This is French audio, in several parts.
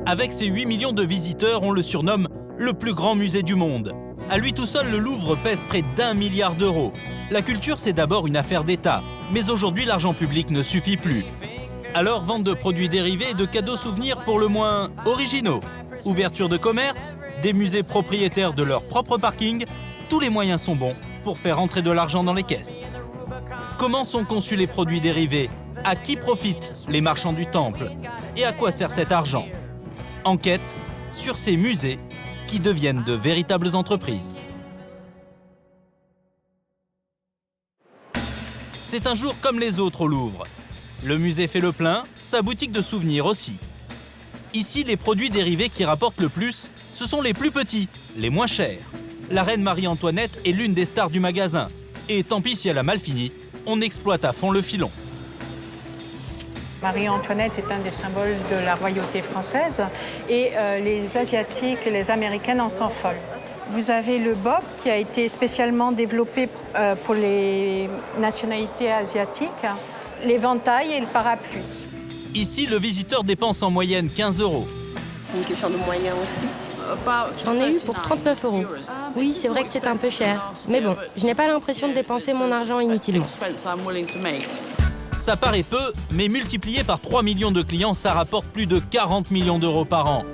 Avec ses 8 millions de visiteurs, on le surnomme le plus grand musée du monde. À lui tout seul, le Louvre pèse près d'1 milliard d'euros. La culture, c'est d'abord une affaire d'État. Mais aujourd'hui, l'argent public ne suffit plus. Alors, vente de produits dérivés et de cadeaux souvenirs pour le moins originaux. Ouverture de commerce, des musées propriétaires de leur propre parking, tous les moyens sont bons pour faire entrer de l'argent dans les caisses. Comment sont conçus les produits dérivés? À qui profitent les marchands du temple? Et à quoi sert cet argent? Enquête sur ces musées qui deviennent de véritables entreprises. C'est un jour comme les autres au Louvre. Le musée fait le plein, sa boutique de souvenirs aussi. Ici, les produits dérivés qui rapportent le plus, ce sont les plus petits, les moins chers. La reine Marie-Antoinette est l'une des stars du magasin. Et tant pis si elle a mal fini, on exploite à fond le filon. Marie-Antoinette est un des symboles de la royauté française et les Asiatiques et les Américaines en sont folles. Vous avez le bob qui a été spécialement développé pour les nationalités asiatiques, l'éventail et le parapluie. Ici, le visiteur dépense en moyenne 15 €. C'est une question de moyens aussi. J'en ai eu pour 39 €. Oui, c'est vrai que c'est un peu cher. Mais bon, je n'ai pas l'impression de dépenser mon argent inutilement. Ça paraît peu, mais multiplié par 3 millions de clients, ça rapporte plus de 40 millions d'euros par an.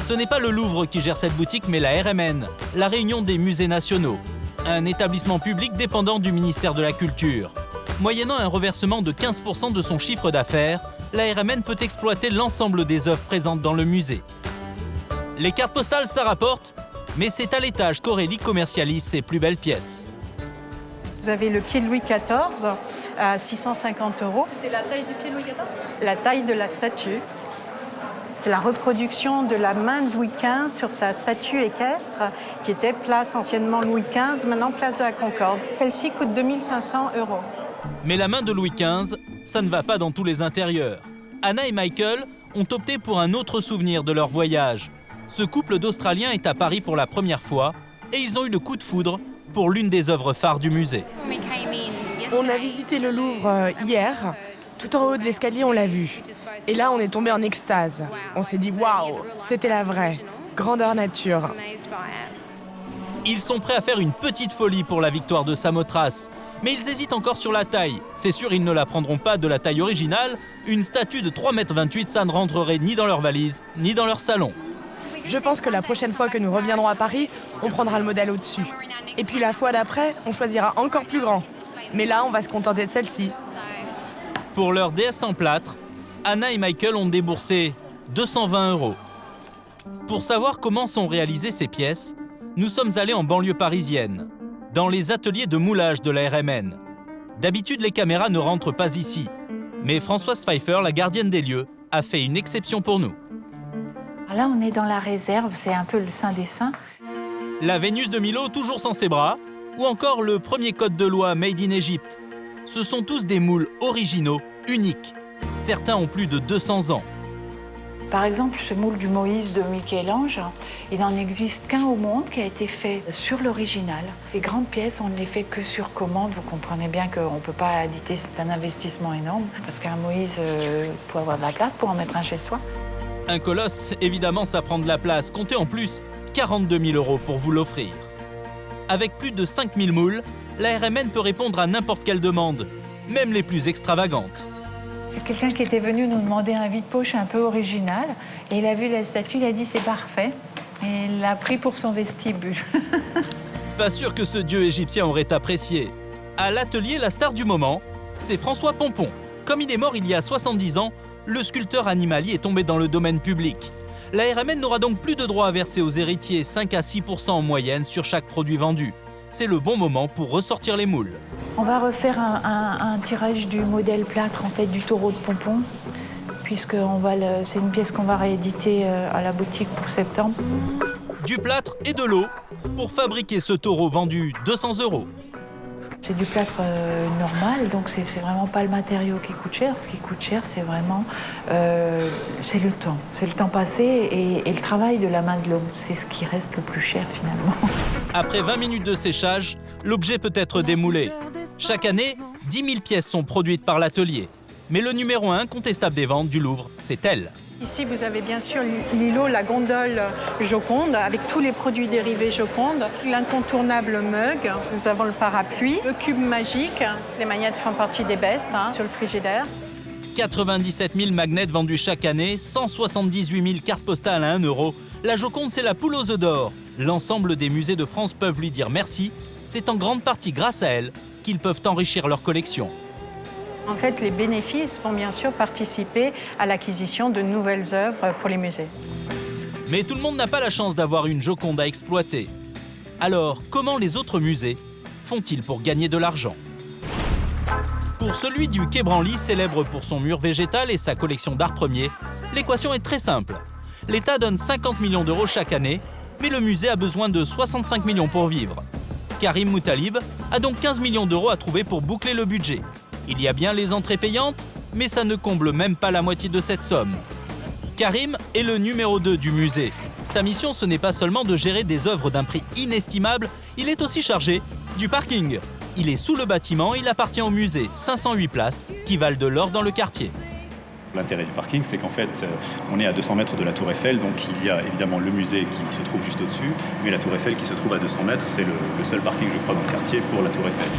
Ce n'est pas le Louvre qui gère cette boutique, mais la RMN, la Réunion des musées nationaux, un établissement public dépendant du ministère de la Culture. Moyennant un reversement de 15% de son chiffre d'affaires, la RMN peut exploiter l'ensemble des œuvres présentes dans le musée. Les cartes postales, ça rapporte, mais c'est à l'étage qu'Aurélie commercialise ses plus belles pièces. Vous avez le pied de Louis XIV à 650 €. C'était la taille du pied de Louis XIV? La taille de la statue. C'est la reproduction de la main de Louis XV sur sa statue équestre, qui était place anciennement Louis XV, maintenant place de la Concorde. Celle-ci coûte 2 500 €. Mais la main de Louis XV, ça ne va pas dans tous les intérieurs. Anna et Michael ont opté pour un autre souvenir de leur voyage. Ce couple d'Australiens est à Paris pour la première fois et ils ont eu le coup de foudre pour l'une des œuvres phares du musée. On a visité le Louvre hier. Tout en haut de l'escalier, on l'a vu. Et là, on est tombé en extase. On s'est dit « Waouh, c'était la vraie. Grandeur nature ». Ils sont prêts à faire une petite folie pour la victoire de Samothrace. Mais ils hésitent encore sur la taille. C'est sûr, ils ne la prendront pas de la taille originale. Une statue de 3,28 m, ça ne rentrerait ni dans leur valise, ni dans leur salon. Je pense que la prochaine fois que nous reviendrons à Paris, on prendra le modèle au-dessus. Et puis la fois d'après, on choisira encore plus grand. Mais là, on va se contenter de celle-ci. Pour leur déesse en plâtre, Anna et Michael ont déboursé 220 €. Pour savoir comment sont réalisées ces pièces, nous sommes allés en banlieue parisienne, dans les ateliers de moulage de la RMN. D'habitude, les caméras ne rentrent pas ici. Mais Françoise Pfeiffer, la gardienne des lieux, a fait une exception pour nous. Là, on est dans la réserve, c'est un peu le Saint des Saints. La Vénus de Milo, toujours sans ses bras, ou encore le premier code de loi Made in Egypt. Ce sont tous des moules originaux, uniques. Certains ont plus de 200 ans. Par exemple, ce moule du Moïse de Michel-Ange, il n'en existe qu'un au monde qui a été fait sur l'original. Les grandes pièces, on ne les fait que sur commande. Vous comprenez bien qu'on ne peut pas éditer, c'est un investissement énorme. Parce qu'un Moïse, il faut avoir de la place pour en mettre un chez soi. Un colosse, évidemment, ça prend de la place. Comptez en plus 42 000 € pour vous l'offrir. Avec plus de 5 000 moules, la RMN peut répondre à n'importe quelle demande, même les plus extravagantes. Il y a quelqu'un qui était venu nous demander un vide-poche un peu original. Et il a vu la statue, il a dit c'est parfait. Et il l'a pris pour son vestibule. Pas sûr que ce dieu égyptien aurait apprécié. À l'atelier, la star du moment, c'est François Pompon. Comme il est mort il y a 70 ans, le sculpteur animalier est tombé dans le domaine public. La RMN n'aura donc plus de droits à verser aux héritiers, 5 à 6% en moyenne sur chaque produit vendu. C'est le bon moment pour ressortir les moules. On va refaire un tirage du modèle plâtre, en fait, du taureau de Pompon, puisque c'est une pièce qu'on va rééditer à la boutique pour septembre. Du plâtre et de l'eau pour fabriquer ce taureau vendu 200 €. C'est du plâtre normal, donc c'est vraiment pas le matériau qui coûte cher. Ce qui coûte cher, c'est vraiment c'est le temps. C'est le temps passé et le travail de la main de l'homme. C'est ce qui reste le plus cher finalement. Après 20 minutes de séchage, l'objet peut être démoulé. Chaque année, 10 000 pièces sont produites par l'atelier. Mais le numéro 1 incontestable des ventes du Louvre, c'est elle. Ici, vous avez bien sûr l'îlot, la gondole Joconde, avec tous les produits dérivés Joconde, l'incontournable mug, nous avons le parapluie, le cube magique, les magnettes font partie des bestes sur le frigidaire. 97 000 magnets vendus chaque année, 178 000 cartes postales à 1 €. La Joconde, c'est la poule aux œufs d'or. L'ensemble des musées de France peuvent lui dire merci. C'est en grande partie grâce à elle qu'ils peuvent enrichir leur collection. En fait, les bénéfices vont bien sûr participer à l'acquisition de nouvelles œuvres pour les musées. Mais tout le monde n'a pas la chance d'avoir une Joconde à exploiter. Alors, comment les autres musées font-ils pour gagner de l'argent ? Pour celui du Quai Branly, célèbre pour son mur végétal et sa collection d'art premiers, l'équation est très simple. L'État donne 50 millions d'euros chaque année, mais le musée a besoin de 65 millions pour vivre. Karim Moutalib a donc 15 millions d'euros à trouver pour boucler le budget. Il y a bien les entrées payantes, mais ça ne comble même pas la moitié de cette somme. Karim est le numéro 2 du musée. Sa mission, ce n'est pas seulement de gérer des œuvres d'un prix inestimable, il est aussi chargé du parking. Il est sous le bâtiment, il appartient au musée, 508 places, qui valent de l'or dans le quartier. L'intérêt du parking, c'est qu'en fait, on est à 200 mètres de la Tour Eiffel, donc il y a évidemment le musée qui se trouve juste au-dessus, mais la Tour Eiffel qui se trouve à 200 mètres, c'est le seul parking, je crois, dans le quartier pour la Tour Eiffel.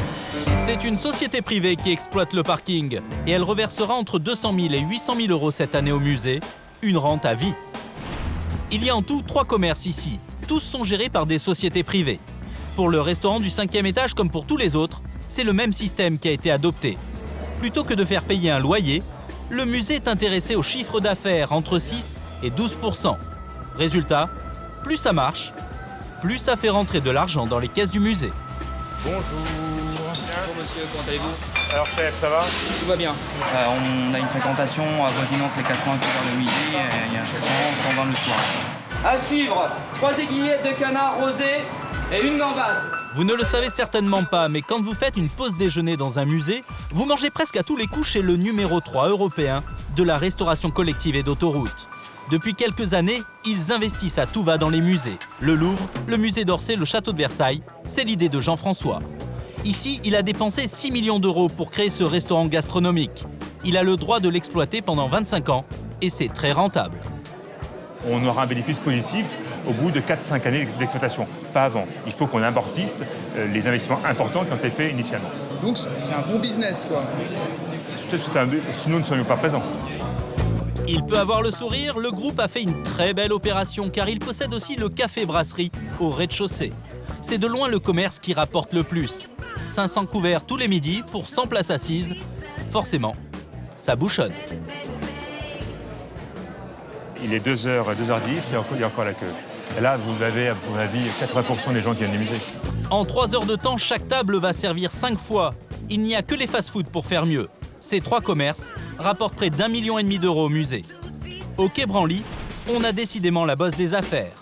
C'est une société privée qui exploite le parking, et elle reversera entre 200 000 et 800 000 euros cette année au musée, une rente à vie. Il y a en tout 3 commerces ici, tous sont gérés par des sociétés privées. Pour le restaurant du 5e étage, comme pour tous les autres, c'est le même système qui a été adopté. Plutôt que de faire payer un loyer, le musée est intéressé au chiffre d'affaires entre 6 et 12%. Résultat, plus ça marche, plus ça fait rentrer de l'argent dans les caisses du musée. Bonjour. Bonjour monsieur, comment allez-vous? Alors chef, ça va? Tout va bien. On a une fréquentation avoisinante les 80 heures le midi et il y a 120 le soir. À suivre, 3 aiguillettes de canard rosé et une gambasse. Vous ne le savez certainement pas, mais quand vous faites une pause déjeuner dans un musée, vous mangez presque à tous les coups chez le numéro 3 européen de la restauration collective et d'autoroute. Depuis quelques années, ils investissent à tout va dans les musées. Le Louvre, le musée d'Orsay, le château de Versailles, c'est l'idée de Jean-François. Ici, il a dépensé 6 millions d'euros pour créer ce restaurant gastronomique. Il a le droit de l'exploiter pendant 25 ans et c'est très rentable. On aura un bénéfice positif au bout de 4-5 années d'exploitation, pas avant. Il faut qu'on amortisse les investissements importants qui ont été faits initialement. Donc c'est un bon business, quoi. Sinon, nous ne serions pas présents. Il peut avoir le sourire, le groupe a fait une très belle opération car il possède aussi le café-brasserie au rez-de-chaussée. C'est de loin le commerce qui rapporte le plus. 500 couverts tous les midis pour 100 places assises. Forcément, ça bouchonne. Il est 2h, 2h10, il y a encore la queue. Et là, vous avez, à mon avis, 80% des gens qui viennent du musée. En 3 heures de temps, chaque table va servir 5 fois. Il n'y a que les fast-food pour faire mieux. Ces 3 commerces rapportent près d'1,5 million d'euros au musée. Au Quai Branly, on a décidément la bosse des affaires.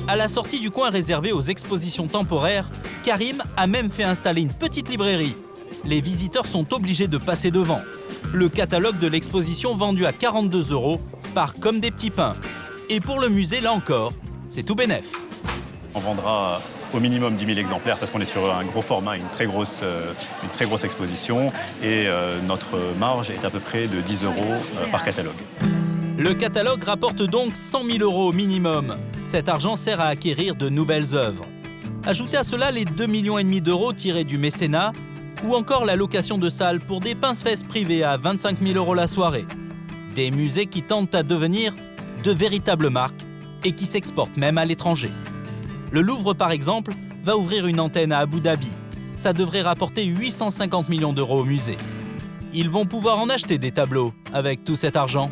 À la sortie du coin réservé aux expositions temporaires, Karim a même fait installer une petite librairie. Les visiteurs sont obligés de passer devant. Le catalogue de l'exposition vendu à 42 € part comme des petits pains. Et pour le musée, là encore, c'est tout bénef. On vendra au minimum 10 000 exemplaires parce qu'on est sur un gros format, une très grosse exposition et notre marge est à peu près de 10 € par catalogue. Le catalogue rapporte donc 100 000 € au minimum. Cet argent sert à acquérir de nouvelles œuvres. Ajoutez à cela les 2,5 millions d'euros tirés du mécénat ou encore la location de salles pour des pince-fesses privées à 25 000 € la soirée. Des musées qui tentent à devenir de véritables marques et qui s'exportent même à l'étranger. Le Louvre, par exemple, va ouvrir une antenne à Abu Dhabi. Ça devrait rapporter 850 millions d'euros au musée. Ils vont pouvoir en acheter des tableaux avec tout cet argent.